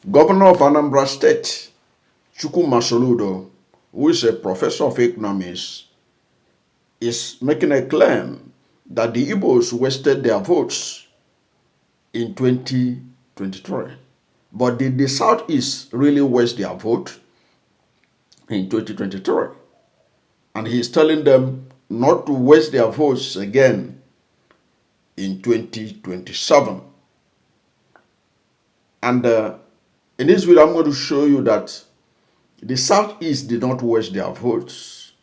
Governor of Anambra State, Chukwuma Soludo, who is a professor of economics, is making a claim that the Igbos wasted their votes in 2023. But did the Southeast really waste their vote in 2023? And he is telling them not to waste their votes again in 2027. And in this video, I'm going to show you that the Southeast did not waste their votes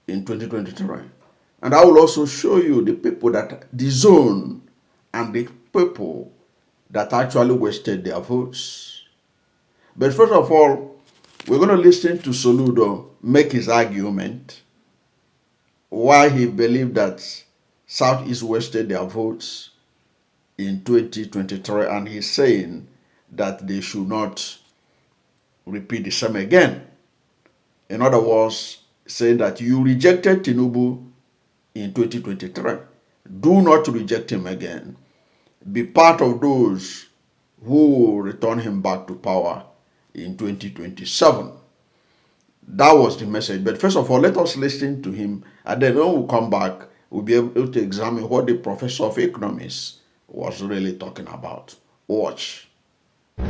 in 2023. And I will also show you the people that, the zone and the people that actually wasted their votes. But first of all, we're going to listen to Soludo make his argument why he believed that Southeast wasted their votes in 2023, and he's saying that they should not repeat the same again. In other words, saying that you rejected Tinubu in 2023. Do not reject him again. Be part of those who will return him back to power in 2027. That was the message. But first of all, let us listen to him, and then when we come back, we'll be able to examine what the professor of economics was really talking about. Watch.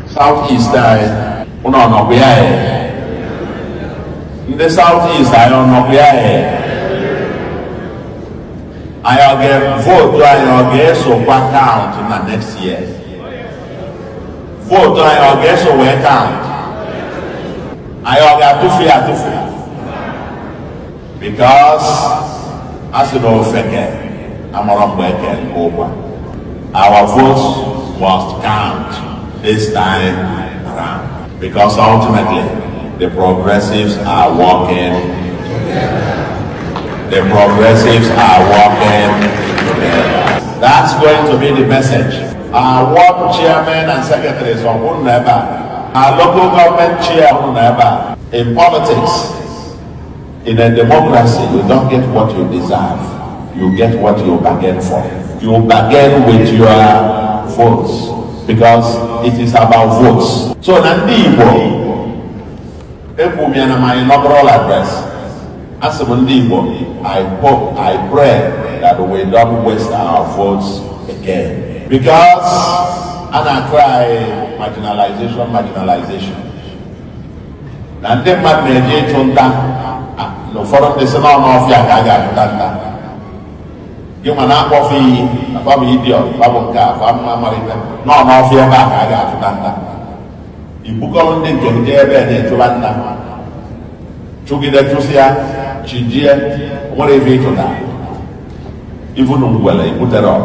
Southeast in the Southeast I get vote I get so back count in the next year. Vote I get so we count. I get to fear because as you know I'm a over. Our votes must count this time around because ultimately the progressives are working together. The progressives are working together. That's going to be the message. Our ward chairmen and secretaries of UNEBA, our local government chair of UNEBA. In politics, in a democracy, you don't get what you deserve. You get what you bargain for. You bargain with your votes because it is about votes. So Ndigbo, my inaugural address, as a Ndigbo, I hope, I pray that we don't waste our votes again. Because I cry marginalization. And then my no forum the Senate you man up of the family idiot, Babonka, Famma, no, no fear back, I got to Tanda. You book on the Jebe to Landa. Chugi the Trusia, Chijia, whatever to that. Even well, you put it on.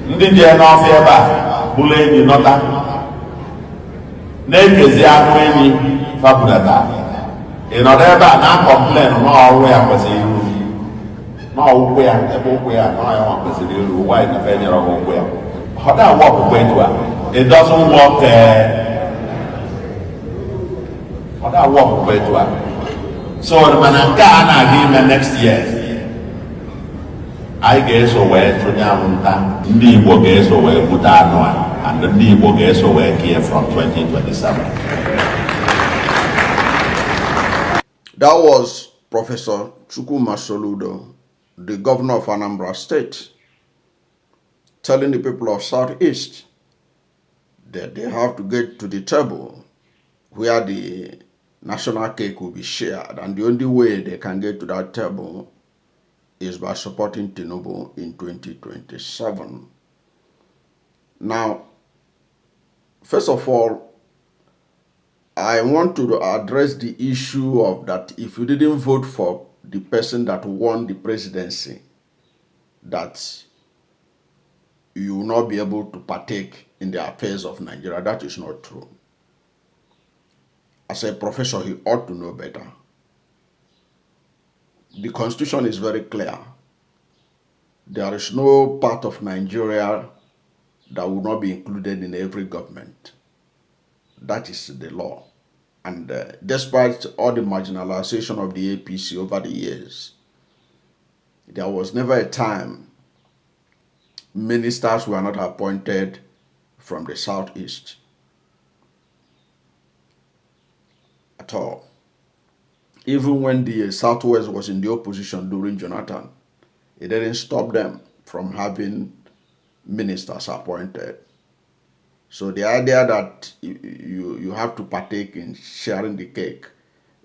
Ndija no fear back, Bullet, you know that. Naked, they are doing Fabulata. In order not complain, no way was you. No way, no, I want to see you white and failure of where. How that work way to it doesn't work. How that work way to so the Manakana agreement next year. I guess away to Yamunta, Ndigbo guess away Butanoa, and the Ndigbo guess away here from 2027. That was Professor Chukwuma Soludo, the governor of Anambra State, telling the people of Southeast that they have to get to the table where the national cake will be shared, and the only way they can get to that table is by supporting Tinubu in 2027. Now, first of all, I want to address the issue of that if you didn't vote for the person that won the presidency, that you will not be able to partake in the affairs of Nigeria. That is not true. As a professor, he ought to know better. The Constitution is very clear. There is no part of Nigeria that will not be included in every government. That is the law. And despite all the marginalization of the APC over the years, there was never a time ministers were not appointed from the southeast at all. Even when the southwest was in the opposition during Jonathan, it didn't stop them from having ministers appointed. So the idea that you have to partake in sharing the cake,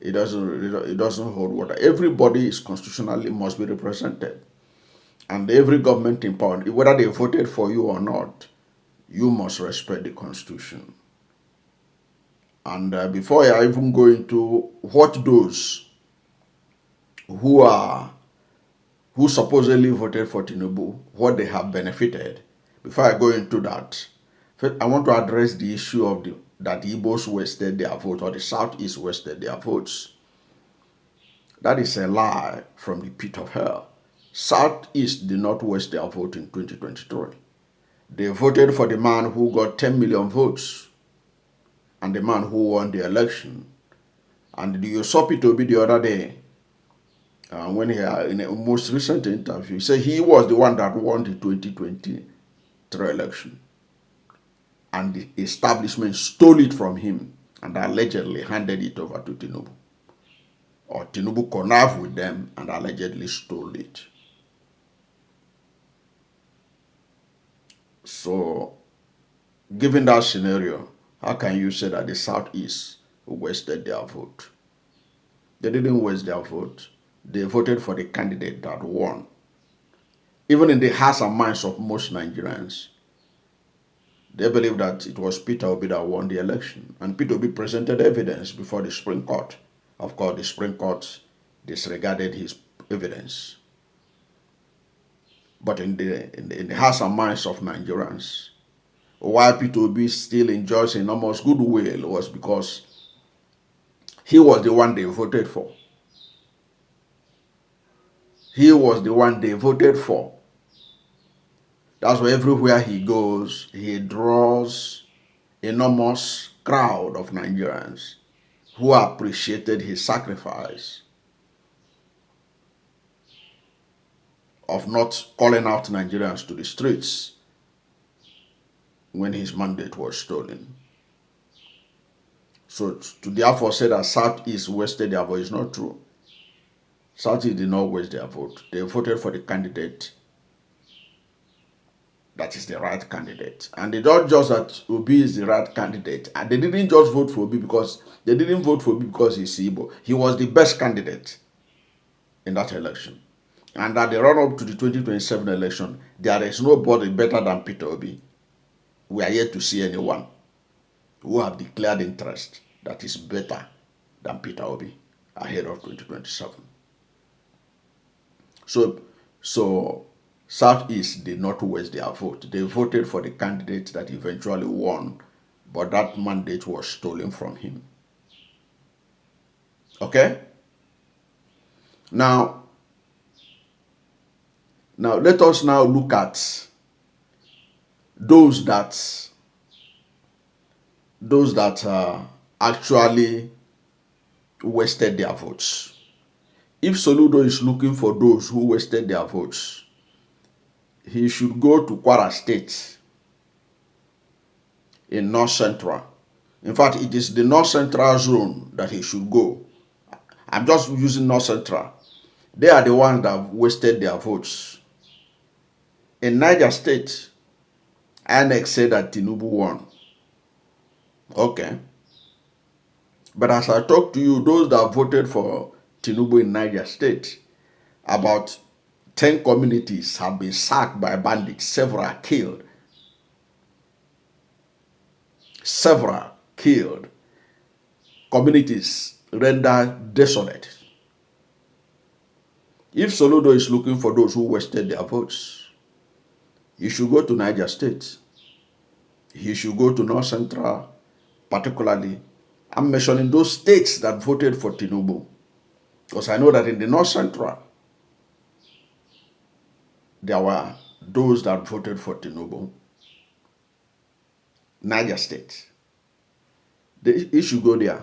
it doesn't hold water. Everybody is constitutionally must be represented, and every government in power, whether they voted for you or not, you must respect the Constitution. And before I even go into what those who supposedly voted for Tinubu, what they have benefited, before I go into that, first, I want to address the issue of that the Igbos wasted their vote, or the Southeast wasted their votes. That is a lie from the pit of hell. Southeast did not waste their vote in 2023. They voted for the man who got 10 million votes and the man who won the election. And you saw Peter Obi the other day, when he in a most recent interview, he said he was the one that won the 2023 election. And the establishment stole it from him and allegedly handed it over to Tinubu. Or Tinubu connived with them and allegedly stole it. So, given that scenario, how can you say that the Southeast wasted their vote? They didn't waste their vote. They voted for the candidate that won. Even in the hearts and minds of most Nigerians, they believe that it was Peter Obi that won the election. And Peter Obi presented evidence before the Supreme Court. Of course, the Supreme Court disregarded his evidence. But in the hearts and minds of Nigerians, why Peter Obi still enjoys enormous goodwill was because he was the one they voted for. He was the one they voted for. That's why everywhere he goes, he draws enormous crowd of Nigerians who appreciated his sacrifice of not calling out Nigerians to the streets when his mandate was stolen. So to therefore say that Southeast wasted their vote is not true. Southeast did not waste their vote. They voted for the candidate that is the right candidate. And they don't just that Obi is the right candidate. And they didn't just vote for Obi because they didn't vote for Obi because he's Igbo. He was the best candidate in that election. And at the run-up to the 2027 election, there is nobody better than Peter Obi. We are yet to see anyone who have declared interest that is better than Peter Obi ahead of 2027. So Southeast did not waste their vote. They voted for the candidate that eventually won, but that mandate was stolen from him. Okay? Now let us now look at those that actually wasted their votes. If Soludo is looking for those who wasted their votes, he should go to Kwara State in North Central. In fact, it is the North Central zone that he should go. I'm just using North Central. They are the ones that wasted their votes. In Niger State, INEC said that Tinubu won. Okay. But as I talk to you, those that voted for Tinubu in Niger State, about 10 communities have been sacked by bandits, several killed. Several killed. Communities rendered desolate. If Soludo is looking for those who wasted their votes, he should go to Niger State. He should go to North Central, particularly. I'm mentioning those states that voted for Tinubu, because I know that in the North Central, there were those that voted for Tinubu. Niger State. He should go there.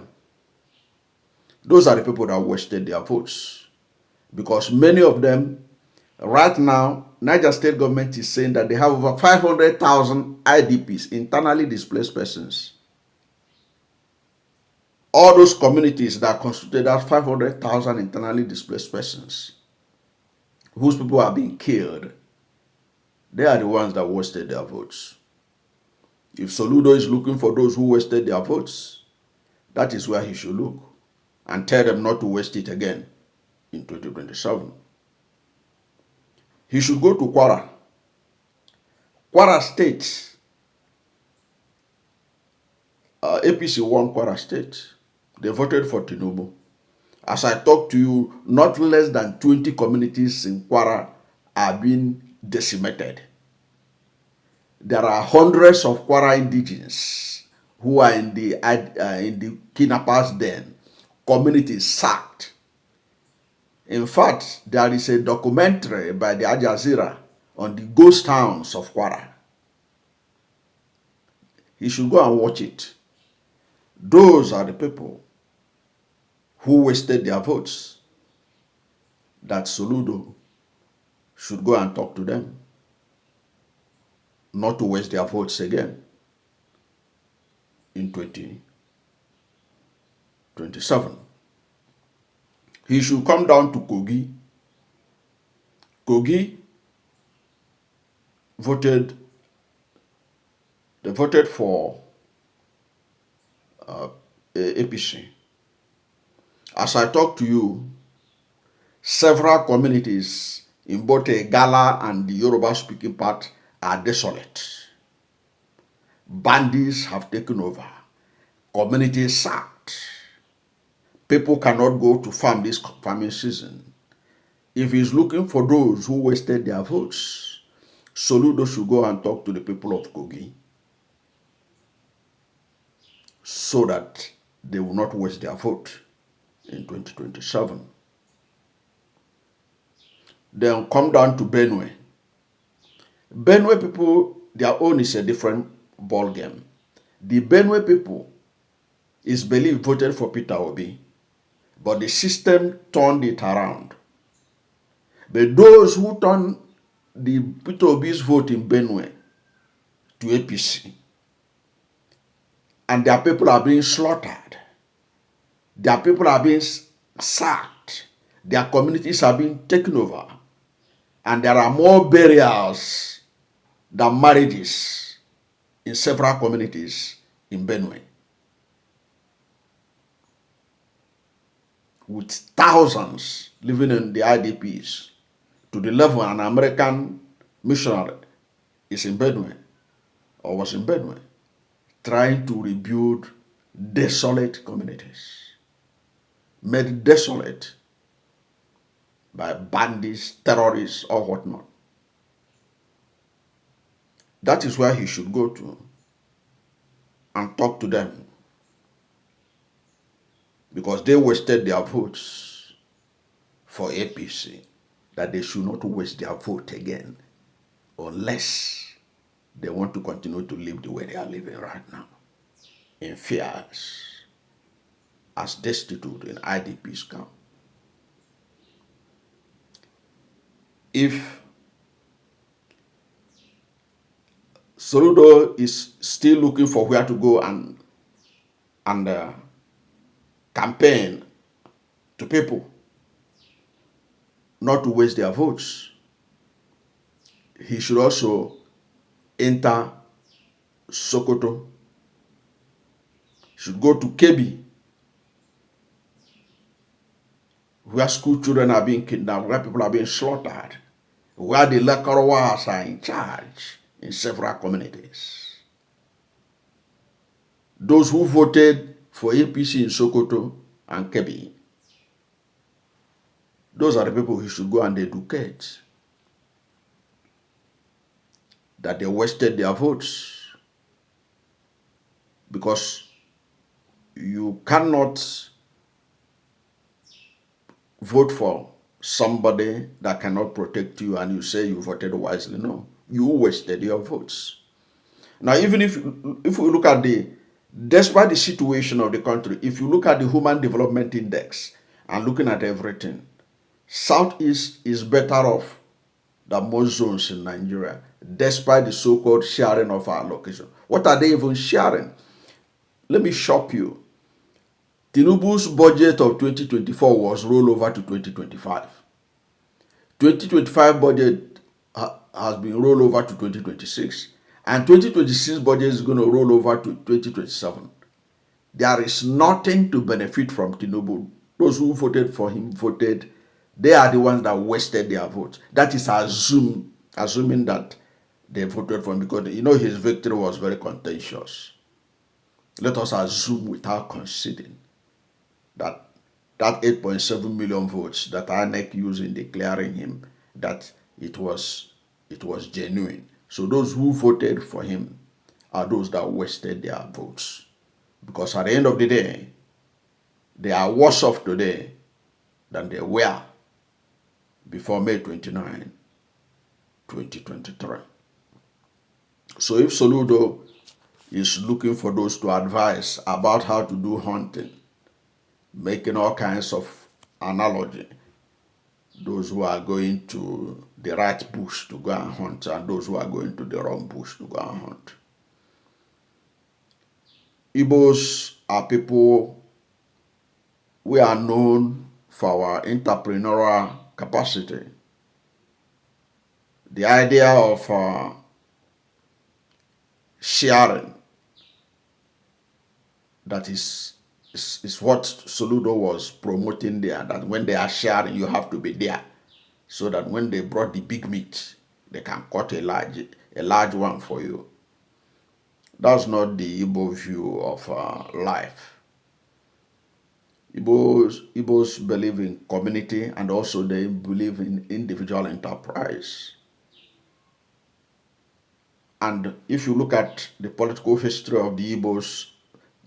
Those are the people that wasted their votes. Because many of them, right now, Niger State government is saying that they have over 500,000 IDPs, internally displaced persons. All those communities that constituted as 500,000 internally displaced persons, whose people are being killed, they are the ones that wasted their votes. If Soludo is looking for those who wasted their votes, that is where he should look and tell them not to waste it again in 2027. He should go to Kwara. Kwara State, APC won Kwara State. They voted for Tinubu. As I talk to you, not less than 20 communities in Kwara are being decimated. There are hundreds of Kwara indigenes who are in the kidnappers' den. Communities sacked. In fact, there is a documentary by the Al Jazeera on the ghost towns of Kwara. He should go and watch it. Those are the people who wasted their votes, that Soludo should go and talk to them, not to waste their votes again in 2027. He should come down to Kogi. Kogi voted for APC. As I talk to you, several communities in both Gala and the Yoruba-speaking part are desolate. Bandits have taken over. Communities sacked. People cannot go to farm this farming season. If he's looking for those who wasted their votes, Soludo should go and talk to the people of Kogi so that they will not waste their vote in 2027. Then come down to Benue. Benue people, their own is a different ball game. The Benue people is believed voted for Peter Obi, but the system turned it around. But those who turned the Peter Obi's vote in Benue to APC, and their people are being slaughtered, their people are being sacked, their communities are being taken over, and there are more burials than marriages in several communities in Benue, with thousands living in the IDPs to the level an American missionary is in Benue, or was in Benue, trying to rebuild desolate communities, made desolate by bandits, terrorists, or whatnot. That is where he should go to and talk to them, because they wasted their votes for APC, that they should not waste their vote again unless they want to continue to live the way they are living right now, in fears, as destitute in IDPs camp. If Soludo is still looking for where to go and campaign to people not to waste their votes, he should also enter Sokoto, should go to Kebbi, where school children are being kidnapped, where people are being slaughtered, where the Lekorowas are in charge in several communities. Those who voted for APC in Sokoto and Kebbi, those are the people he should go and educate, that they wasted their votes. Because you cannot vote for somebody that cannot protect you and you say you voted wisely. No, you wasted your votes. Now, even if we look at despite the situation of the country, if you look at the Human Development Index and looking at everything, Southeast is better off than most zones in Nigeria, despite the so-called sharing of our location. What are they even sharing? Let me shock you. Tinubu's budget of 2024 was rolled over to 2025. 2025 budget has been rolled over to 2026. And 2026 budget is going to roll over to 2027. There is nothing to benefit from Tinubu. Those who voted for him voted. They are the ones that wasted their votes. That is assuming that they voted for him, because his victory was very contentious. Let us assume without conceding that 8.7 million votes that INEC used in declaring him, that it was genuine. So those who voted for him are those that wasted their votes. Because at the end of the day, they are worse off today than they were before May 29, 2023. So if Soludo is looking for those to advise about how to do hunting, making all kinds of analogy, those who are going to the right bush to go and hunt and those who are going to the wrong bush to go and hunt. Igbos are people, we are known for our entrepreneurial capacity. The idea of sharing, that is what Soludo was promoting there, that when they are sharing, you have to be there, so that when they brought the big meat, they can cut a large one for you. That's not the Igbo view of life. Igbos believe in community, and also they believe in individual enterprise. And if you look at the political history of the Igbos,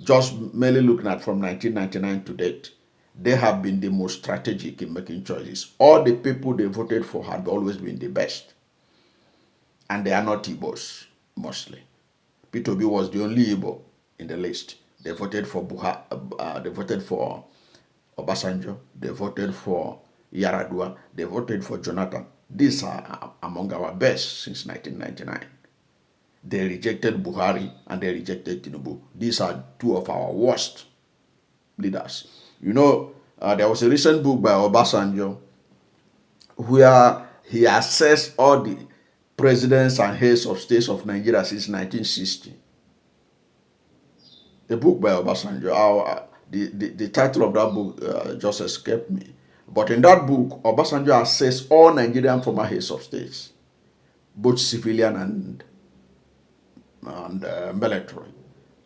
just merely looking at from 1999 to date, they have been the most strategic in making choices. All the people they voted for had always been the best. And they are not Igbos, mostly. Peter Obi was the only Igbo in the list. They voted for they voted for Obasanjo, they voted for Yaradua, they voted for Jonathan. These are among our best since 1999. They rejected Buhari and they rejected Tinubu. These are two of our worst leaders. There was a recent book by Obasanjo where he assessed all the presidents and heads of states of Nigeria since 1960. A book by Obasanjo. The title of that book just escaped me. But in that book, Obasanjo assessed all Nigerian former heads of states, both civilian and military.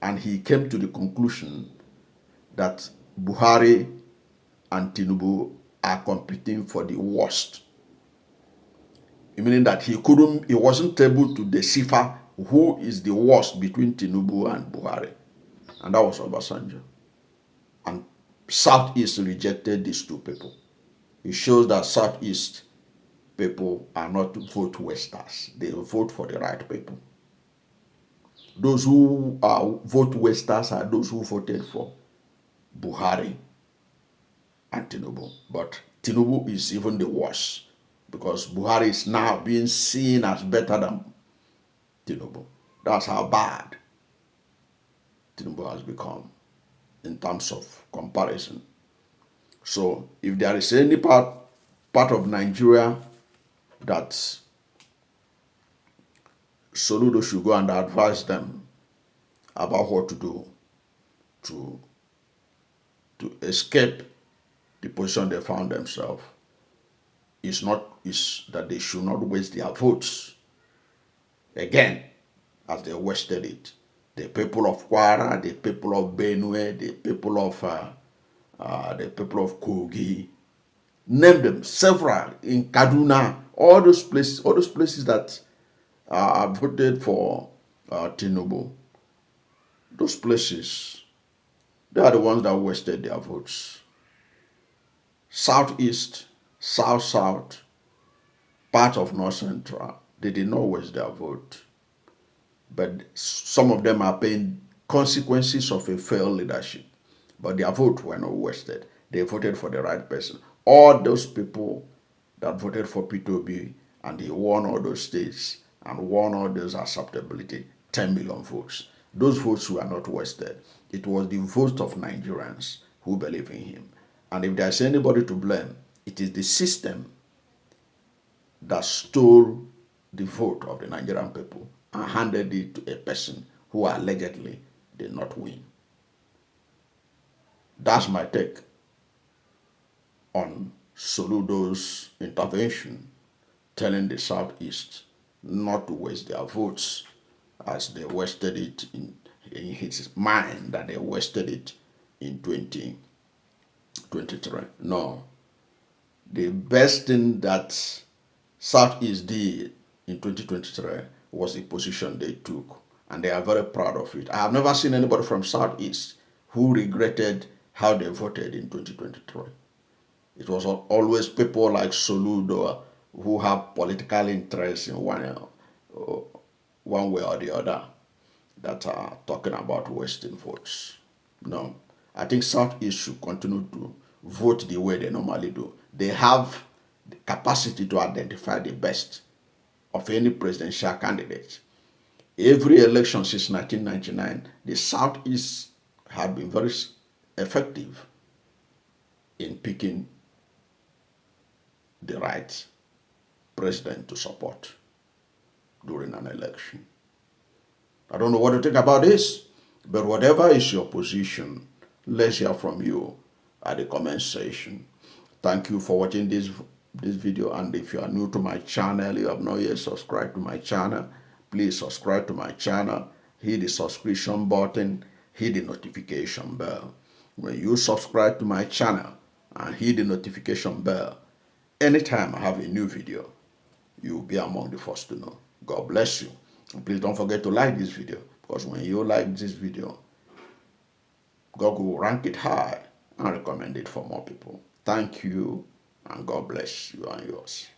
And he came to the conclusion that Buhari and Tinubu are competing for the worst. Meaning that he wasn't able to decipher who is the worst between Tinubu and Buhari. And that was Obasanjo. And Southeast rejected these two people. It shows that Southeast people are not vote wasters. They vote for the right people. Those who vote wasters are those who voted for Buhari and Tinubu. But Tinubu is even the worst, because Buhari is now being seen as better than Tinubu. That's how bad Tinubu has become in terms of comparison. So if there is any part of Nigeria that Soludo should go and advise them about what to do to escape the position they found themselves, is that they should not waste their votes again as they wasted it. The people of Kwara, the people of Benue, the people of Kogi, name them, several in Kaduna, all those places that voted for Tinubu. Those places, they are the ones that wasted their votes. Southeast, South, part of North Central, they did not waste their vote. But some of them are paying consequences of a failed leadership. But their vote were not wasted. They voted for the right person. All those people that voted for Peter Obi and he won all those states and won all those acceptability, 10 million votes. Those votes were not wasted. It was the vote of Nigerians who believe in him. And if there's anybody to blame, it is the system that stole the vote of the Nigerian people and handed it to a person who allegedly did not win. That's my take on Soludo's intervention, telling the Southeast not to waste their votes as they wasted it in his mind, that they wasted it in 2023. No. The best thing that Southeast did in 2023 was the position they took, and they are very proud of it. I have never seen anybody from Southeast who regretted how they voted in 2023. It was always people like Soludo who have political interest in one way or the other that are talking about wasting votes. No, I think Southeast should continue to vote the way they normally do. They have the capacity to identify the best of any presidential candidate. Every election since 1999, the Southeast had been very effective in picking the right president to support during an election. I don't know what to think about this, but whatever is your position, let's hear from you at the comment section. Thank you for watching this video, and if you are new to my channel, you have not yet subscribed to my channel, please subscribe to my channel, hit the subscription button, hit the notification bell. When you subscribe to my channel and hit the notification bell, anytime I have a new video, you will be among the first to know. God bless you. And please don't forget to like this video, because when you like this video, God will rank it high and recommend it for more people. Thank you, and God bless you and yours.